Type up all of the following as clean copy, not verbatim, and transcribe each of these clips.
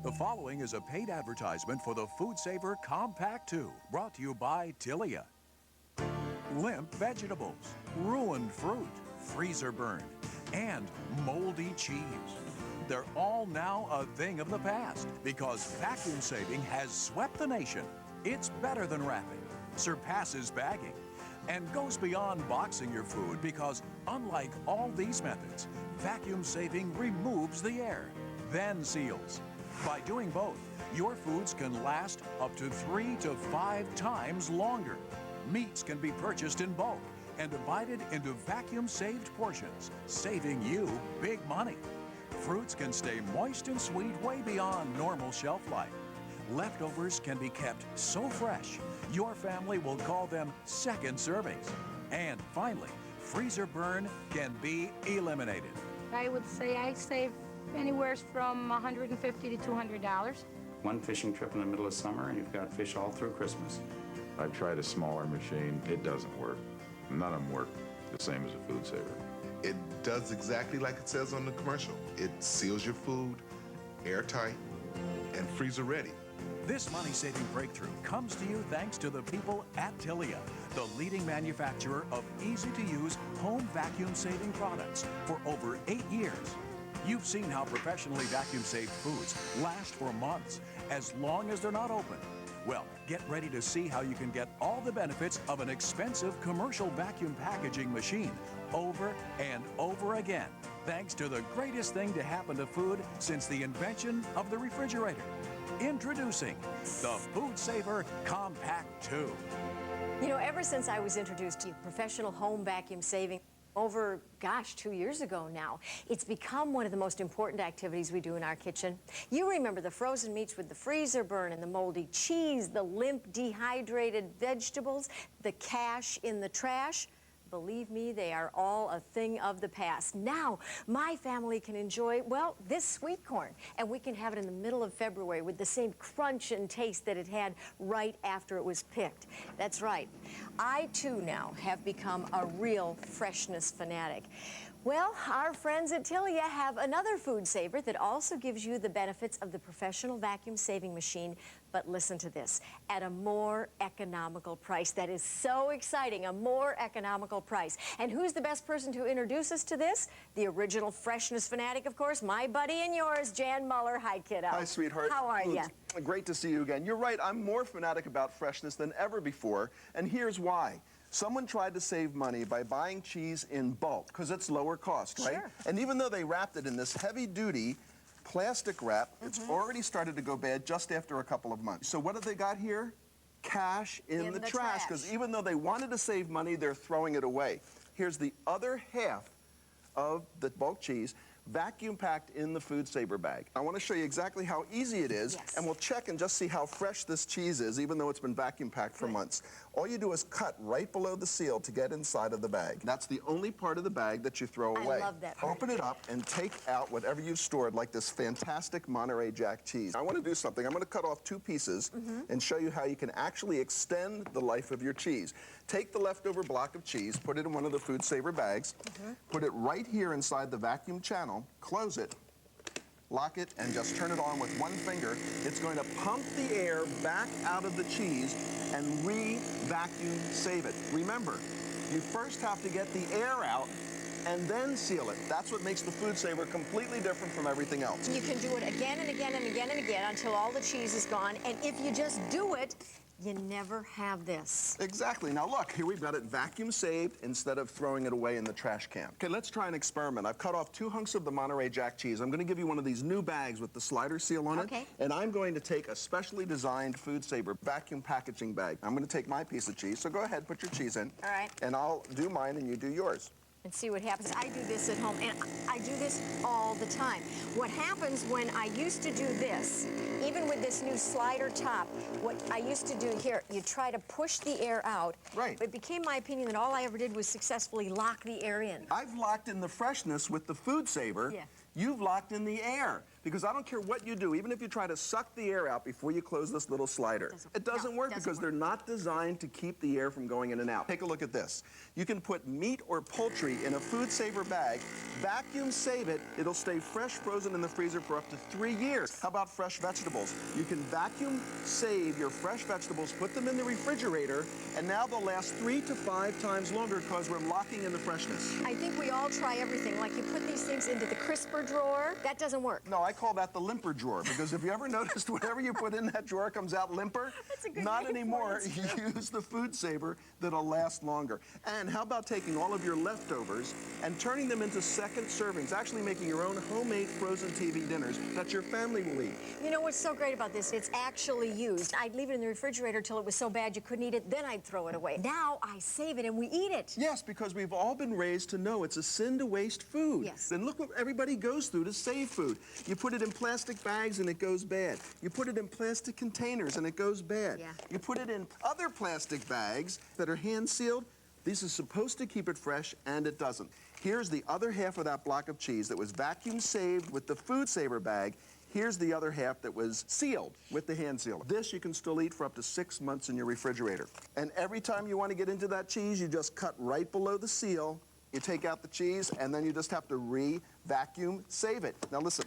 The following is a paid advertisement for the FoodSaver Compact 2, brought to you by Tilia. Limp vegetables, ruined fruit, freezer burned, and moldy cheese. They're all now a thing of the past because vacuum saving has swept the nation. It's better than wrapping, surpasses bagging, and goes beyond boxing your food because, unlike all these methods, vacuum saving removes the air, then seals. By doing both, your foods can last up to 3 to 5 times longer. Meats can be purchased in bulk and divided into vacuum-saved portions, saving you big money. Fruits can stay moist and sweet way beyond normal shelf life. Leftovers can be kept so fresh, your family will call them second servings. And finally, freezer burn can be eliminated. I would say I save anywhere from $150 to $200. One fishing trip in the middle of summer and you've got fish all through Christmas. I've tried a smaller machine. It doesn't work. None of them work the same as a FoodSaver. It does exactly like it says on the commercial. It seals your food, airtight, and freezer ready. This money-saving breakthrough comes to you thanks to the people at Tilia, the leading manufacturer of easy-to-use home vacuum-saving products for over 8 years. You've seen how professionally vacuum-saved foods last for months, as long as they're not open. Well, get ready to see how you can get all the benefits of an expensive commercial vacuum packaging machine over and over again, thanks to the greatest thing to happen to food since the invention of the refrigerator. Introducing the FoodSaver Compact 2. You know, ever since I was introduced to professional home vacuum saving over, 2 years ago now, it's become one of the most important activities we do in our kitchen. You remember the frozen meats with the freezer burn and the moldy cheese, the limp dehydrated vegetables, the cash in the trash. Believe me, they are all a thing of the past. Now, my family can enjoy, well, this sweet corn, and we can have it in the middle of February with the same crunch and taste that it had right after it was picked. That's right. I, too, now have become a real freshness fanatic. Well, our friends at Tilia have another food saver that also gives you the benefits of the professional vacuum saving machine, but listen to this, at a more economical price. That is so exciting, a more economical price. And who's the best person to introduce us to this? The original freshness fanatic, of course, my buddy and yours, Jan Muller. Hi, kiddo. Hi, sweetheart. How are you? Great to see you again. You're right, I'm more fanatic about freshness than ever before, and here's why. Someone tried to save money by buying cheese in bulk, because it's lower cost, right? Sure. And even though they wrapped it in this heavy-duty plastic wrap, it's already started to go bad just after a couple of months. So what have they got here? Cash in the trash, because even though they wanted to save money, they're throwing it away. Here's the other half of the bulk cheese, vacuum packed in the FoodSaver bag. I want to show you exactly how easy it is, and we'll check and just see how fresh this cheese is, even though it's been vacuum packed for months. All you do is cut right below the seal to get inside of the bag. That's the only part of the bag that you throw away. I love that part. Open it up and take out whatever you've stored, like this fantastic Monterey Jack cheese. I want to do something. I'm going to cut off 2 pieces and show you how you can actually extend the life of your cheese. Take the leftover block of cheese, put it in one of the FoodSaver bags, put it right here inside the vacuum channel, close it, lock it, and just turn it on with one finger. It's going to pump the air back out of the cheese and re-vacuum save it. Remember, you first have to get the air out and then seal it. That's what makes the FoodSaver completely different from everything else. You can do it again and again and again and again until all the cheese is gone, and if you just do it, you never have this. Exactly. Now look, here we've got it vacuum saved instead of throwing it away in the trash can. Okay, let's try an experiment. I've cut off 2 hunks of the Monterey Jack cheese. I'm going to give you one of these new bags with the slider seal on it. And I'm going to take a specially designed FoodSaver vacuum packaging bag. I'm going to take my piece of cheese, so go ahead, put your cheese in. All right. And I'll do mine and you do yours. And see what happens. I do this at home, and I do this all the time. What happens when I used to do this, even with this new slider top, what I used to do here, you try to push the air out. Right. It became my opinion that all I ever did was successfully lock the air in. I've locked in the freshness with the FoodSaver. Yeah. You've locked in the air, because I don't care what you do, even if you try to suck the air out before you close this little slider, it doesn't work because they're not designed to keep the air from going in and out. Take a look at this. You can put meat or poultry in a FoodSaver bag, vacuum save it, it'll stay fresh frozen in the freezer for up to 3 years. How about fresh vegetables? You can vacuum save your fresh vegetables, put them in the refrigerator, and now they'll last 3 to 5 times longer because we're locking in the freshness. I think we all try everything. Like you put these things into the crisper drawer. That doesn't work. No, I call that the limper drawer, because if you ever noticed whatever you put in that drawer comes out limper, That's a good not name for anymore. it. Use the FoodSaver that'll last longer. And how about taking all of your leftovers and turning them into second servings, actually making your own homemade frozen TV dinners that your family will eat. You know what's so great about this? It's actually used. I'd leave it in the refrigerator till it was so bad you couldn't eat it, then I'd throw it away. Now I save it and we eat it. Yes, because we've all been raised to know it's a sin to waste food. Yes. And look what everybody goes through to save food. You put it in plastic bags and it goes bad. You put it in plastic containers and it goes bad. Yeah. You put it in other plastic bags that are hand sealed. This is supposed to keep it fresh, and it doesn't. Here's the other half of that block of cheese that was vacuum saved with the FoodSaver bag. Here's the other half that was sealed with the hand sealer. This you can still eat for up to 6 months in your refrigerator. And every time you want to get into that cheese, you just cut right below the seal. You take out the cheese, and then you just have to re-vacuum save it. Now listen,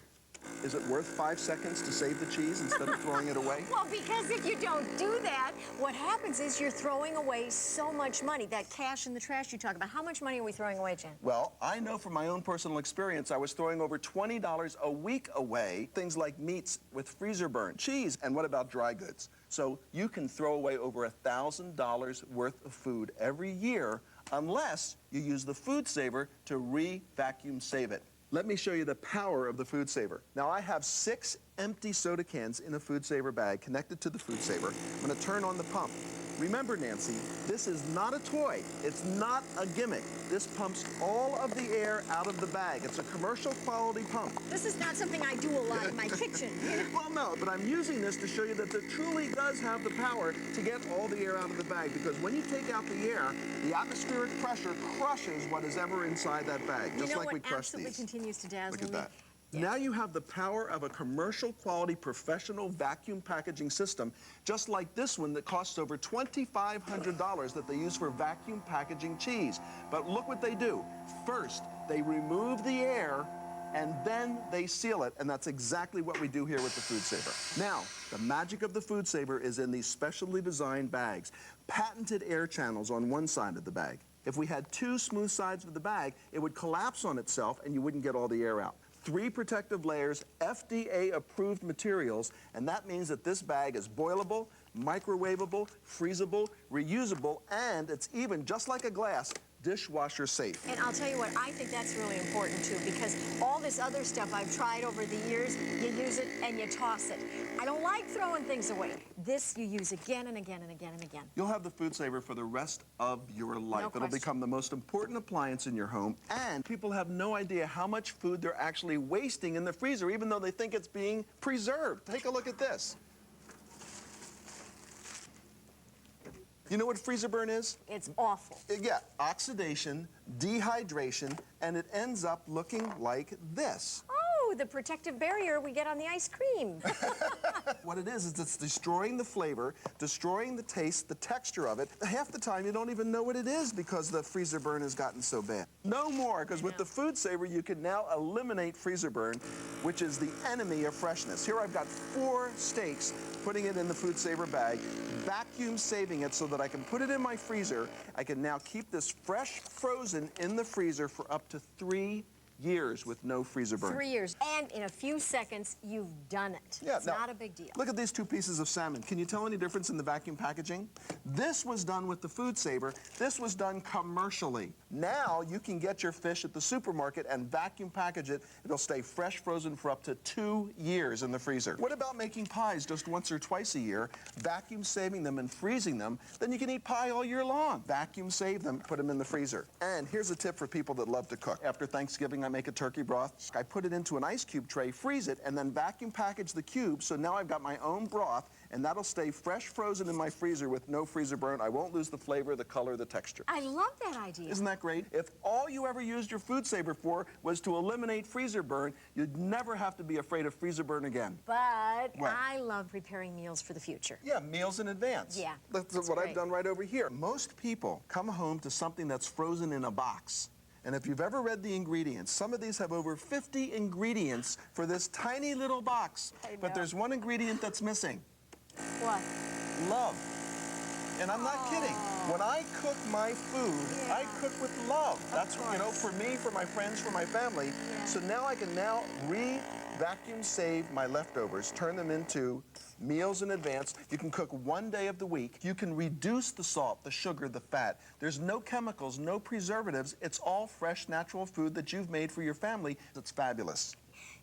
is it worth 5 seconds to save the cheese instead of throwing it away? Well, because if you don't do that, what happens is you're throwing away so much money. That cash in the trash you talk about. How much money are we throwing away, Jen? Well, I know from my own personal experience, I was throwing over $20 a week away. Things like meats with freezer burn, cheese, and what about dry goods? So you can throw away over $1,000 worth of food every year unless you use the FoodSaver to re-vacuum save it. Let me show you the power of the FoodSaver. Now, I have 6 empty soda cans in a FoodSaver bag connected to the FoodSaver. I'm going to turn on the pump. Remember, Nancy, this is not a toy. It's not a gimmick. This pumps all of the air out of the bag. It's a commercial quality pump. This is not something I do a lot in my kitchen. Well, no, but I'm using this to show you that it truly does have the power to get all the air out of the bag, because when you take out the air, the atmospheric pressure crushes what is ever inside that bag, just like we crush these. Absolutely continues to dazzle Look at me? that. Now you have the power of a commercial quality professional vacuum packaging system, just like this one that costs over $2,500 that they use for vacuum packaging cheese. But look what they do. First, they remove the air, and then they seal it, and that's exactly what we do here with the FoodSaver. Now, the magic of the FoodSaver is in these specially designed bags. Patented air channels on one side of the bag. If we had 2 smooth sides of the bag, it would collapse on itself and you wouldn't get all the air out. 3 protective layers, FDA-approved materials, and that means that this bag is boilable, microwavable, freezable, reusable, and it's even, just like a glass, dishwasher safe. And I'll tell you what, I think that's really important too, because all this other stuff I've tried over the years, you use it and you toss it. I don't like throwing things away. This you use again and again and again and again. You'll have the FoodSaver for the rest of your life. It'll become the most important appliance in your home, and people have no idea how much food they're actually wasting in the freezer, even though they think it's being preserved. Take a look at this. You know what freezer burn is? It's awful. Yeah, oxidation, dehydration, and it ends up looking like this. Oh, the protective barrier we get on the ice cream. What it is it's destroying the flavor, destroying the taste, the texture of it. Half the time you don't even know what it is because the freezer burn has gotten so bad. No more, because with the FoodSaver you can now eliminate freezer burn, which is the enemy of freshness. Here I've got 4 steaks, putting it in the FoodSaver bag, vacuum saving it so that I can put it in my freezer. I can now keep this fresh frozen in the freezer for up to 3 years with no freezer burn. 3 years. And in a few seconds, you've done it. Yeah, it's now, not a big deal. Look at these 2 pieces of salmon. Can you tell any difference in the vacuum packaging? This was done with the FoodSaver. This was done commercially. Now you can get your fish at the supermarket and vacuum package it. It'll stay fresh frozen for up to 2 years in the freezer. What about making pies just once or twice a year, vacuum saving them and freezing them? Then you can eat pie all year long. Vacuum save them, put them in the freezer. And here's a tip for people that love to cook. After Thanksgiving, make a turkey broth. I put it into an ice cube tray, freeze it, and then vacuum package the cubes, so now I've got my own broth, and that'll stay fresh frozen in my freezer with no freezer burn. I won't lose the flavor, the color, the texture. I love that idea. Isn't that great? If all you ever used your FoodSaver for was to eliminate freezer burn, you'd never have to be afraid of freezer burn again. But What? I love preparing meals for the future. Yeah, meals in advance. Yeah, That's that's what I've great. done right over here. Most people come home to something that's frozen in a box. And if you've ever read the ingredients, some of these have over 50 ingredients for this tiny little box. I But know. there's one ingredient that's missing. What? Love. And I'm not kidding. When I cook my food, I cook with love. That's, you know, for me, for my friends, for my family. Yeah. So now I can now vacuum save my leftovers, turn them into meals in advance. You can cook one day of the week. You can reduce the salt, the sugar, the fat. There's no chemicals, no preservatives. It's all fresh, natural food that you've made for your family. It's fabulous.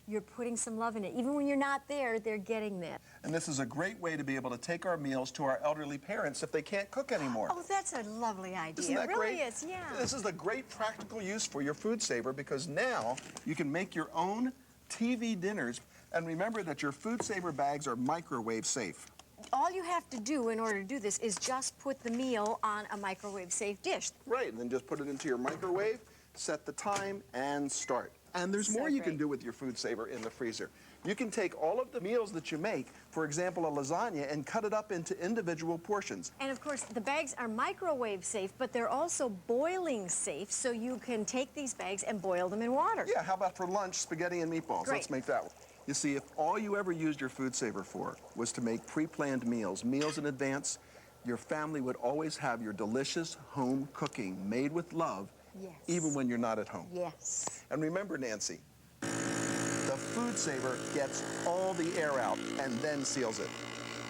You're putting some love in it. Even when you're not there, they're getting that. And this is a great way to be able to take our meals to our elderly parents if they can't cook anymore. Oh, that's a lovely idea. Isn't that it really great? is, yeah. This is a great practical use for your FoodSaver because now you can make your own TV dinners. And remember that your FoodSaver bags are microwave safe. All you have to do in order to do this is just put the meal on a microwave-safe dish. Right, and then just put it into your microwave, set the time, and start. And there's So more you can great. do with your FoodSaver in the freezer. You can take all of the meals that you make, for example, a lasagna, and cut it up into individual portions. And of course, the bags are microwave safe, but they're also boiling safe, so you can take these bags and boil them in water. Yeah, how about for lunch, spaghetti and meatballs? Great. Let's make that one. You see, if all you ever used your FoodSaver for was to make pre-planned meals in advance, your family would always have your delicious home cooking made with love, Yes. even when you're not at home. Yes. And remember, Nancy, the FoodSaver gets all the air out and then seals it.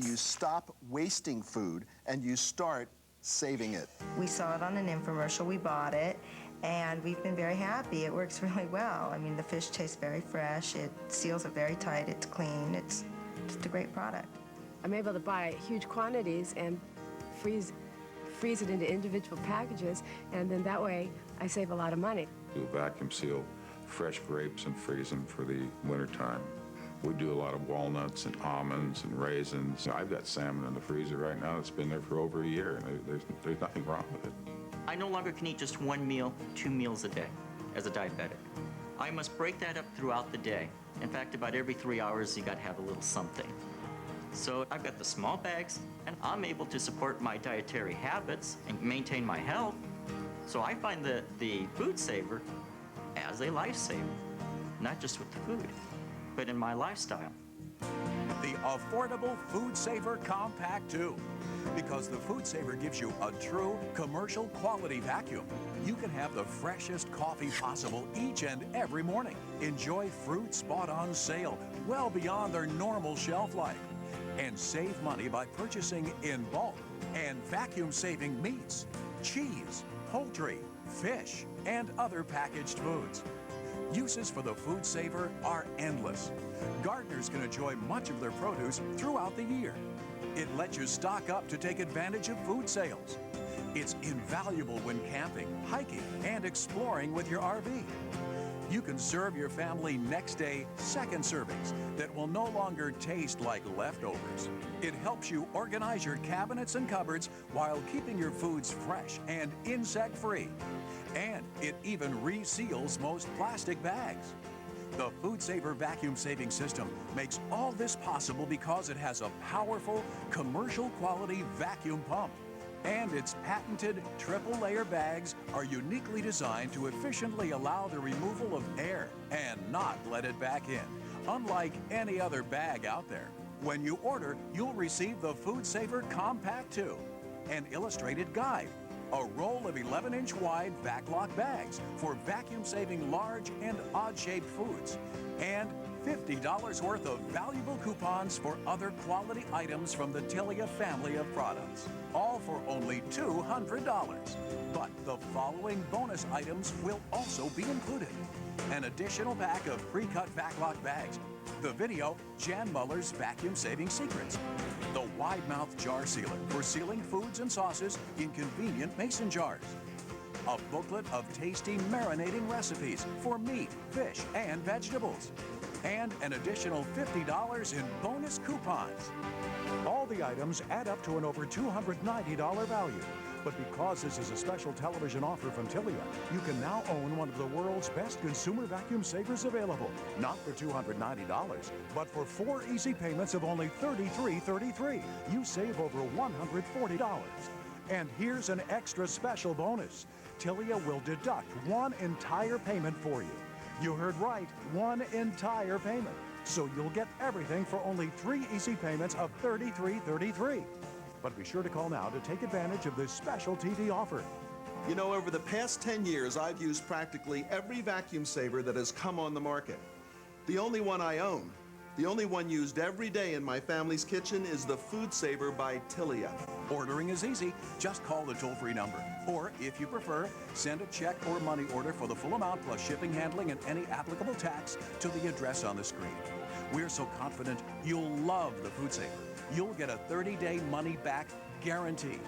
You stop wasting food and you start saving it. We saw it on an infomercial, we bought it, and we've been very happy. It works really well. I mean, the fish tastes very fresh, it seals it very tight, it's clean, it's just a great product. I'm able to buy huge quantities and freeze it into individual packages, and then that way I save a lot of money. We vacuum seal fresh grapes and freeze them for the wintertime. We do a lot of walnuts and almonds and raisins. I've got salmon in the freezer right now that's been there for over a year, and there's nothing wrong with it. I no longer can eat just one meal, 2 meals a day as a diabetic. I must break that up throughout the day. In fact, about every 3 hours, you got to have a little something. So I've got the small bags, and I'm able to support my dietary habits and maintain my health. So I find the FoodSaver as a lifesaver, not just with the food, but in my lifestyle. The affordable FoodSaver Compact 2. Because the FoodSaver gives you a true commercial quality vacuum. You can have the freshest coffee possible each and every morning. Enjoy fruits bought on sale well beyond their normal shelf life. And save money by purchasing in bulk and vacuum-saving meats, cheese, poultry, fish, and other packaged foods. Uses for the FoodSaver are endless. Gardeners can enjoy much of their produce throughout the year. It lets you stock up to take advantage of food sales. It's invaluable when camping, hiking, and exploring with your RV. You can serve your family next day second servings that will no longer taste like leftovers. It helps you organize your cabinets and cupboards while keeping your foods fresh and insect-free. And it even reseals most plastic bags. The FoodSaver vacuum saving system makes all this possible because it has a powerful commercial quality vacuum pump. And its patented triple-layer bags are uniquely designed to efficiently allow the removal of air and not let it back in, unlike any other bag out there. When you order, you'll receive the FoodSaver Compact 2, an illustrated guide, a roll of 11-inch wide backlock bags for vacuum-saving large and odd-shaped foods, and $50 worth of valuable coupons for other quality items from the Tilia family of products, all for only $200. But the following bonus items will also be included. An additional pack of pre-cut backlock bags, the video, Jan Muller's Vacuum Saving Secrets, the wide-mouth jar sealer for sealing foods and sauces in convenient mason jars, a booklet of tasty marinating recipes for meat, fish, and vegetables, and an additional $50 in bonus coupons. All the items add up to an over $290 value. But because this is a special television offer from Tilia, you can now own one of the world's best consumer vacuum savers available. Not for $290, but for 4 easy payments of only $33.33. You save over $140. And here's an extra special bonus. Tilia will deduct one entire payment for you. You heard right, one entire payment. So you'll get everything for only 3 easy payments of $33.33. But be sure to call now to take advantage of this special TV offer. You know, over the past 10 years, I've used practically every vacuum saver that has come on the market. The only one I own, the only one used every day in my family's kitchen is the FoodSaver by Tilia. Ordering is easy. Just call the toll-free number. Or, if you prefer, send a check or money order for the full amount plus shipping, handling, and any applicable tax to the address on the screen. We're so confident you'll love the FoodSaver. You'll get a 30-day money-back guarantee.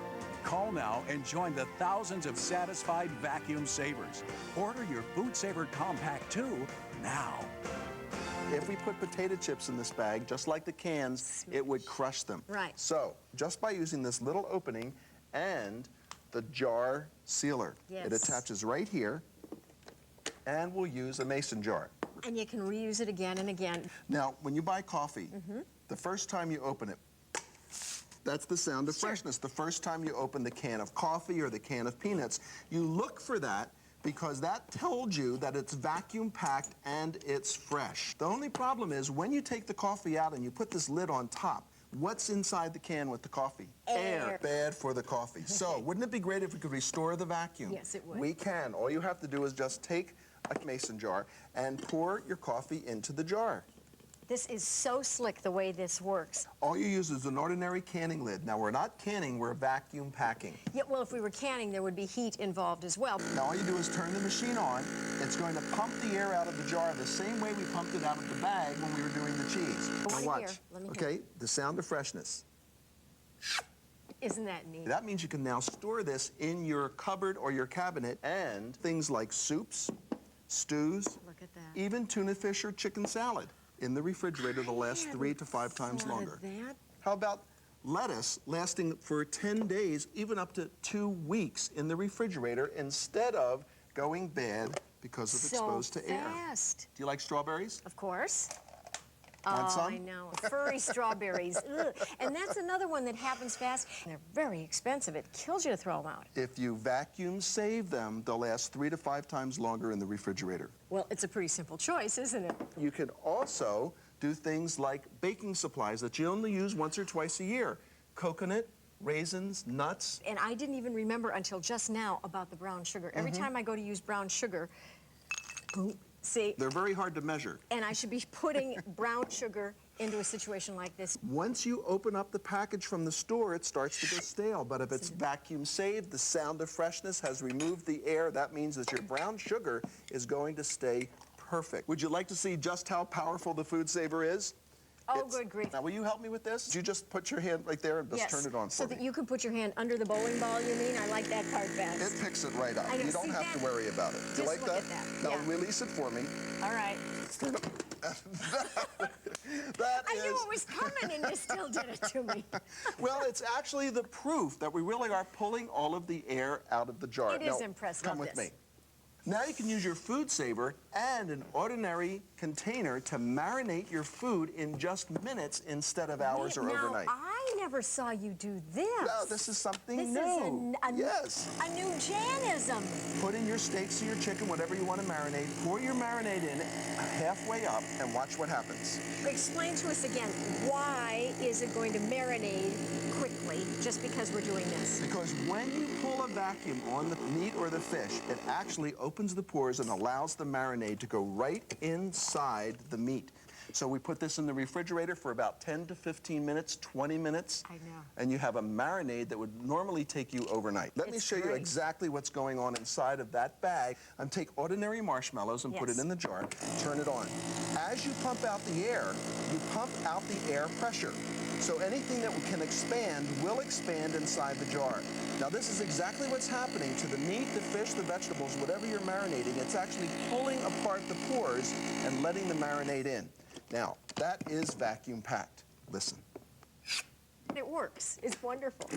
Call now and join the thousands of satisfied vacuum savers. Order your FoodSaver Compact 2 now. If we put potato chips in this bag, just like the cans, it would crush them. Right. So, just by using this little opening and the jar sealer, it attaches right here, and we'll use a mason jar. And you can reuse it again and again. Now, when you buy coffee, the first time you open it, that's the sound of freshness. The first time you open the can of coffee or the can of peanuts, you look for that because that told you that it's vacuum packed and it's fresh. The only problem is when you take the coffee out and you put this lid on top, what's inside the can with the coffee? Air. Bad for the coffee. So, wouldn't it be great if we could restore the vacuum? Yes, it would. We can. All you have to do is just take a mason jar and pour your coffee into the jar. This is so slick the way this works. All you use is an ordinary canning lid. Now, we're not canning, we're vacuum packing. Yeah, well, if we were canning, there would be heat involved as well. Now, all you do is turn the machine on. It's going to pump the air out of the jar the same way we pumped it out of the bag when we were doing the cheese. Now, watch. Let me hear. Okay, the sound of freshness. Isn't that neat? That means you can now store this in your cupboard or your cabinet, and things like soups, stews, Look at that. even tuna fish or chicken salad in the refrigerator to last 3 to 5 times longer. That? How about lettuce lasting for 10 days, even up to 2 weeks in the refrigerator instead of going bad because it's exposed to air? Fast. Do you like strawberries? Of course. Want some? I know. Furry strawberries. Ugh. And that's another one that happens fast. They're very expensive. It kills you to throw them out. If you vacuum save them, they'll last 3 to 5 times longer in the refrigerator. Well, it's a pretty simple choice, isn't it? You can also do things like baking supplies that you only use once or twice a year. Coconut, raisins, nuts. And I didn't even remember until just now about the brown sugar. Every time I go to use brown sugar, boom, see? They're very hard to measure. And I should be putting brown sugar into a situation like this. Once you open up the package from the store, it starts to go stale. But if it's vacuum saved, the sound of freshness has removed the air. That means that your brown sugar is going to stay perfect. Would you like to see just how powerful the FoodSaver is? Oh, good grief. Now, will you help me with this? You just put your hand right there and just turn it on for so me. that you can put your hand under the bowling ball, you mean? I like that part best. It picks it right up. I know. You don't See have to that? worry about it. Do you Just like look that? at that. Now, Yeah. release it for me. All right. That I is... knew it was coming and you still did it to me. Well, it's actually the proof that we really are pulling all of the air out of the jar. It is impressive. Come with me. Now you can use your FoodSaver and an ordinary container to marinate your food in just minutes instead of hours or overnight. I never saw you do this. Well, this is something This new. is Yes. a new Janism. Put in your steaks or your chicken, whatever you want to marinate. Pour your marinade in halfway up and watch what happens. Explain to us again, why is it going to marinate quickly just because we're doing this? Because when you pull a vacuum on the meat or the fish, it actually opens the pores and allows the marinade to go right inside the meat. So we put this in the refrigerator for about 10 to 15 minutes, 20 minutes. I know. And you have a marinade that would normally take you overnight. Let me It's show you great. exactly what's going on inside of that bag. Take ordinary marshmallows and put it Yes. in the jar, turn it on. As you pump out the air, you pump out the air pressure. So anything that can expand will expand inside the jar. Now this is exactly what's happening to the meat, the fish, the vegetables, whatever you're marinating. It's actually pulling apart the pores and letting the marinade in. Now, that is vacuum packed. Listen. It works. It's wonderful.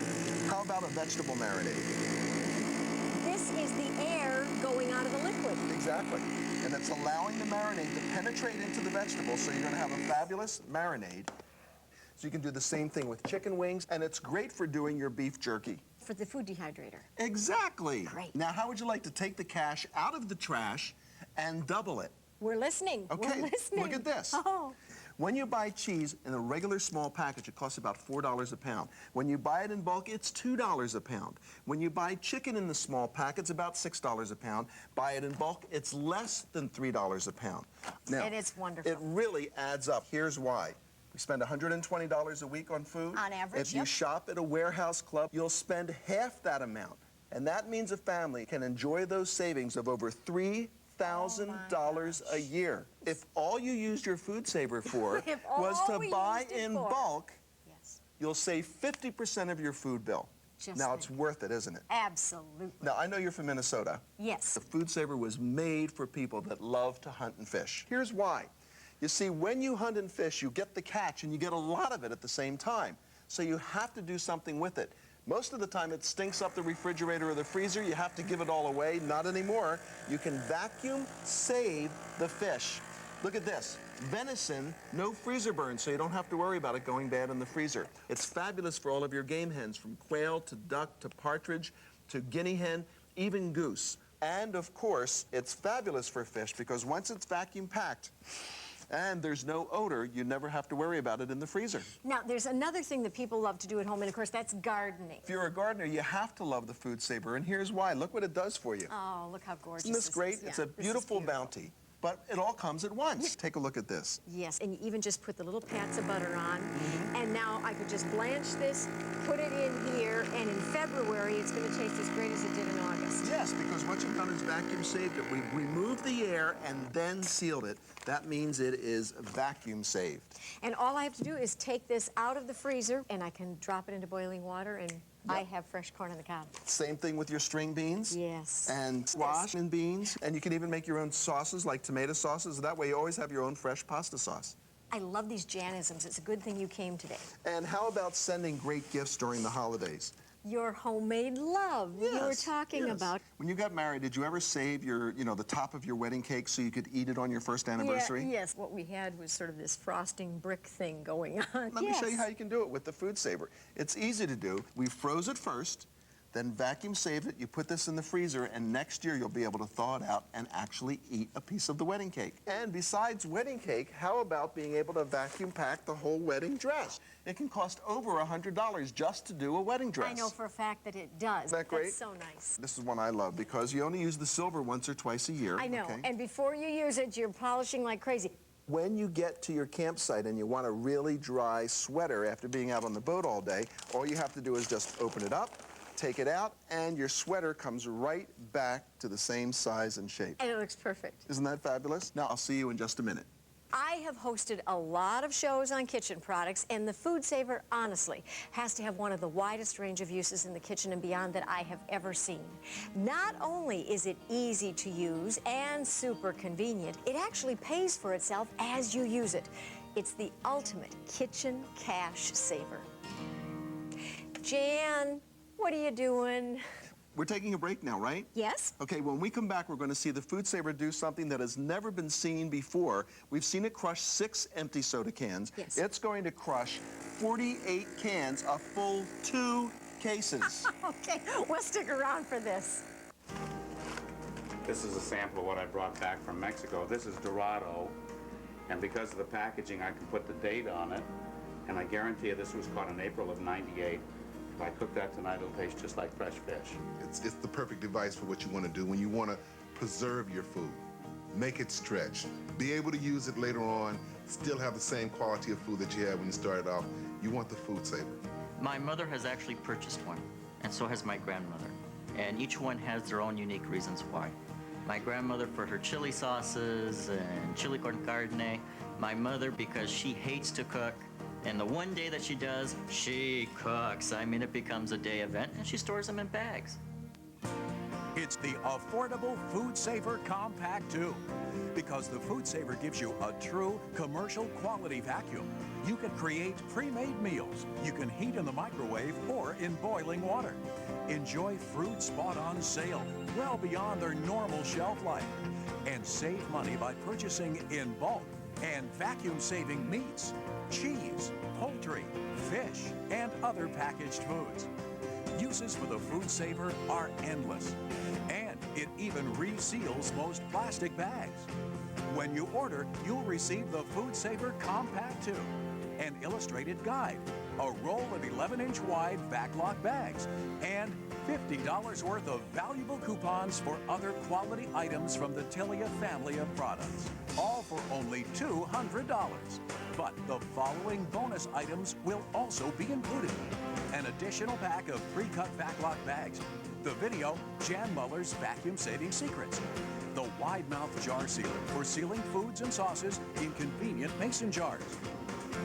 How about a vegetable marinade? This is the air going out of the liquid. Exactly. And it's allowing the marinade to penetrate into the vegetable, so you're going to have a fabulous marinade. So you can do the same thing with chicken wings, and it's great for doing your beef jerky. For the food dehydrator. Exactly. Great. Now, how would you like to take the cash out of the trash and double it? We're listening. Okay, We're listening. look at this. Oh. When you buy cheese in a regular small package, it costs about $4 a pound. When you buy it in bulk, it's $2 a pound. When you buy chicken in the small pack, it's about $6 a pound. Buy it in bulk, it's less than $3 a pound. Now, And it's wonderful. It really adds up. Here's why. We spend $120 a week on food. On average, If you yep. shop at a warehouse club, you'll spend half that amount. And that means a family can enjoy those savings of over $3,000 a year. If all you used your FoodSaver for If was all to we buy used it in for. bulk, Yes. you'll save 50% of your food bill. Just Now, think. it's worth it, isn't it? Absolutely. Now, I know you're from Minnesota. Yes. The FoodSaver was made for people that love to hunt and fish. Here's why. You see, when you hunt and fish, you get the catch, and you get a lot of it at the same time. So you have to do something with it. Most of the time, it stinks up the refrigerator or the freezer. You have to give it all away. Not anymore. You can vacuum save the fish. Look at this. Venison, no freezer burn, so you don't have to worry about it going bad in the freezer. It's fabulous for all of your game hens, from quail to duck to partridge to guinea hen, even goose. And, of course, it's fabulous for fish because once it's vacuum packed, and there's no odor, you never have to worry about it in the freezer. Now, there's another thing that people love to do at home, and of course, that's gardening. If you're a gardener, you have to love the FoodSaver, and here's why. Look what it does for you. Oh, look how gorgeous Isn't this great? is. Yeah, It's a this is beautiful bounty, but it all comes at once. Take a look at this. Yes, and you even just put the little pats of butter on. And now I could just blanch this, put it in here, and in February, it's going to taste as great as it did in August. Yes, because what you've done is vacuum saved it. We've removed the air and then sealed it. That means it is vacuum saved. And all I have to do is take this out of the freezer, and I can drop it into boiling water, and I have fresh corn on the cob. Same thing with your string beans. Yes. And squash and beans. And you can even make your own sauces, like tomato sauces. That way you always have your own fresh pasta sauce. I love these Janisms. It's a good thing you came today. And how about sending great gifts during the holidays? Your homemade love you were talking about. When you got married, did you ever save your, the top of your wedding cake so you could eat it on your first anniversary? Yes, what we had was sort of this frosting brick thing going on. Let me show you how you can do it with the FoodSaver. It's easy to do. We froze it first, then vacuum saved it. You put this in the freezer, and next year you'll be able to thaw it out and actually eat a piece of the wedding cake. And besides wedding cake, how about being able to vacuum pack the whole wedding dress? It can cost over $100 just to do a wedding dress. I know for a fact that it does. Isn't that great? That's so nice. This is one I love because you only use the silver once or twice a year. I know, okay? and before you use it, you're polishing like crazy. When you get to your campsite and you want a really dry sweater after being out on the boat all day, all you have to do is just open it up, take it out, and your sweater comes right back to the same size and shape. And it looks perfect. Isn't that fabulous? Now, I'll see you in just a minute. I have hosted a lot of shows on kitchen products, and the FoodSaver, honestly, has to have one of the widest range of uses in the kitchen and beyond that I have ever seen. Not only is it easy to use and super convenient, it actually pays for itself as you use it. It's the ultimate kitchen cash saver. Jan, what are you doing? We're taking a break now, right? Yes? Okay, when we come back, we're going to see the FoodSaver do something that has never been seen before. We've seen it crush 6 empty soda cans. Yes. It's going to crush 48 cans, a full 2 cases. Okay, we'll stick around for this. This is a sample of what I brought back from Mexico. This is Dorado, and because of the packaging, I can put the date on it, and I guarantee you this was caught in April of '98. If I cook that tonight, it'll taste just like fresh fish. It's the perfect device for what you want to do when you want to preserve your food. Make it stretch. Be able to use it later on, still have the same quality of food that you had when you started off. You want the FoodSaver. My mother has actually purchased one, and so has my grandmother. And each one has their own unique reasons why. My grandmother for her chili sauces and chili con carne. My mother because she hates to cook. And the one day that she does, she cooks. I mean, it becomes a day event, and she stores them in bags. It's the affordable FoodSaver Compact 2. Because the FoodSaver gives you a true commercial quality vacuum. You can create pre-made meals. You can heat in the microwave or in boiling water. Enjoy fruits bought on sale, well beyond their normal shelf life. And save money by purchasing in bulk and vacuum-saving meats, cheese, poultry, fish, and other packaged foods. Uses for the FoodSaver are endless, and it even reseals most plastic bags. When you order, you'll receive the FoodSaver Compact 2, an illustrated guide, a roll of 11-inch wide backlog bags, and $50 worth of valuable coupons for other quality items from the Tilia family of products, all for only $200. But the following bonus items will also be included. An additional pack of pre-cut backlog bags, the video, Jan Muller's Vacuum Saving Secrets, the wide-mouth jar sealer for sealing foods and sauces in convenient mason jars,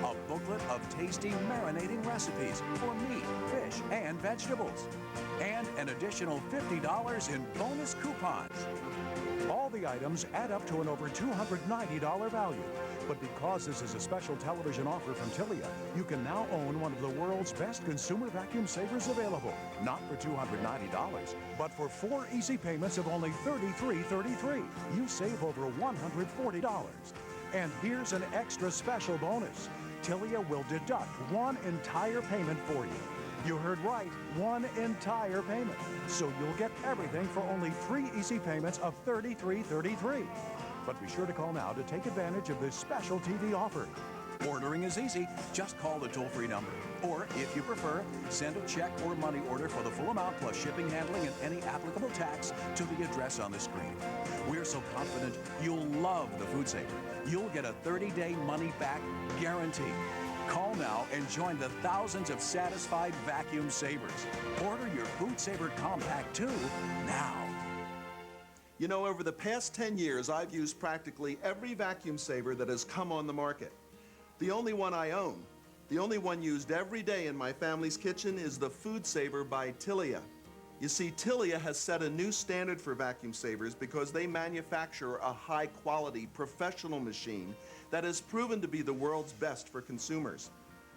a booklet of tasty marinating recipes for meat, fish, and vegetables, and an additional $50 in bonus coupons. All the items add up to an over $290 value. But because this is a special television offer from Tilia, you can now own one of the world's best consumer vacuum savers available. Not for $290, but for 4 easy payments of only $33.33. You save over $140. And here's an extra special bonus. Tilia will deduct one entire payment for you. You heard right, one entire payment. So you'll get everything for only 3 easy payments of $33.33. But be sure to call now to take advantage of this special TV offer. Ordering is easy. Just call the toll-free number. Or, if you prefer, send a check or money order for the full amount plus shipping, handling, and any applicable tax to the address on the screen. We're so confident you'll love the FoodSaver. You'll get a 30-day money-back guarantee. Call now and join the thousands of satisfied vacuum savers. Order your FoodSaver Compact 2 now. You know, over the past 10 years, I've used practically every vacuum saver that has come on the market. The only one I own, the only one used every day in my family's kitchen is the FoodSaver by Tilia. You see, Tilia has set a new standard for vacuum savers because they manufacture a high-quality, professional machine that has proven to be the world's best for consumers.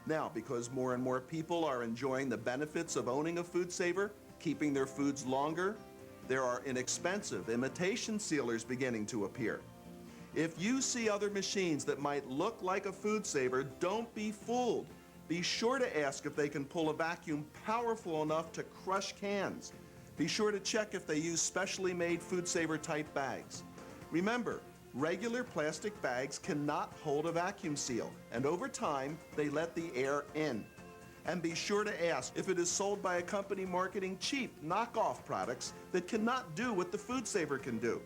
Now, because more and more people are enjoying the benefits of owning a FoodSaver, keeping their foods longer, there are inexpensive imitation sealers beginning to appear. If you see other machines that might look like a FoodSaver, don't be fooled. Be sure to ask if they can pull a vacuum powerful enough to crush cans. Be sure to check if they use specially made FoodSaver type bags. Remember, regular plastic bags cannot hold a vacuum seal, and over time, they let the air in. And be sure to ask if it is sold by a company marketing cheap, knockoff products that cannot do what the FoodSaver can do.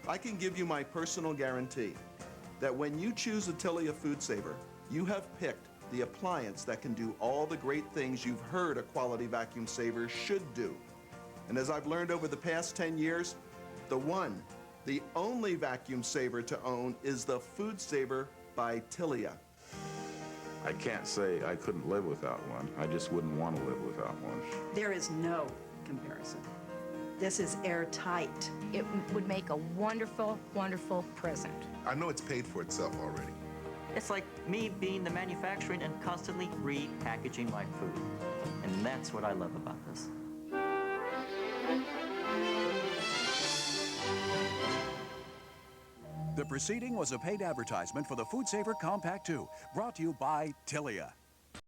I can give you my personal guarantee that when you choose a Tilia FoodSaver, you have picked the appliance that can do all the great things you've heard a quality vacuum saver should do. And as I've learned over the past 10 years, the only vacuum saver to own is the FoodSaver by Tilia. I can't say I couldn't live without one. I just wouldn't want to live without one. There is no comparison. This is airtight. It would make a wonderful, wonderful present. I know it's paid for itself already. It's like me being the manufacturing and constantly repackaging my food. And that's what I love about this. The proceeding was a paid advertisement for the FoodSaver Compact 2, brought to you by Tilia.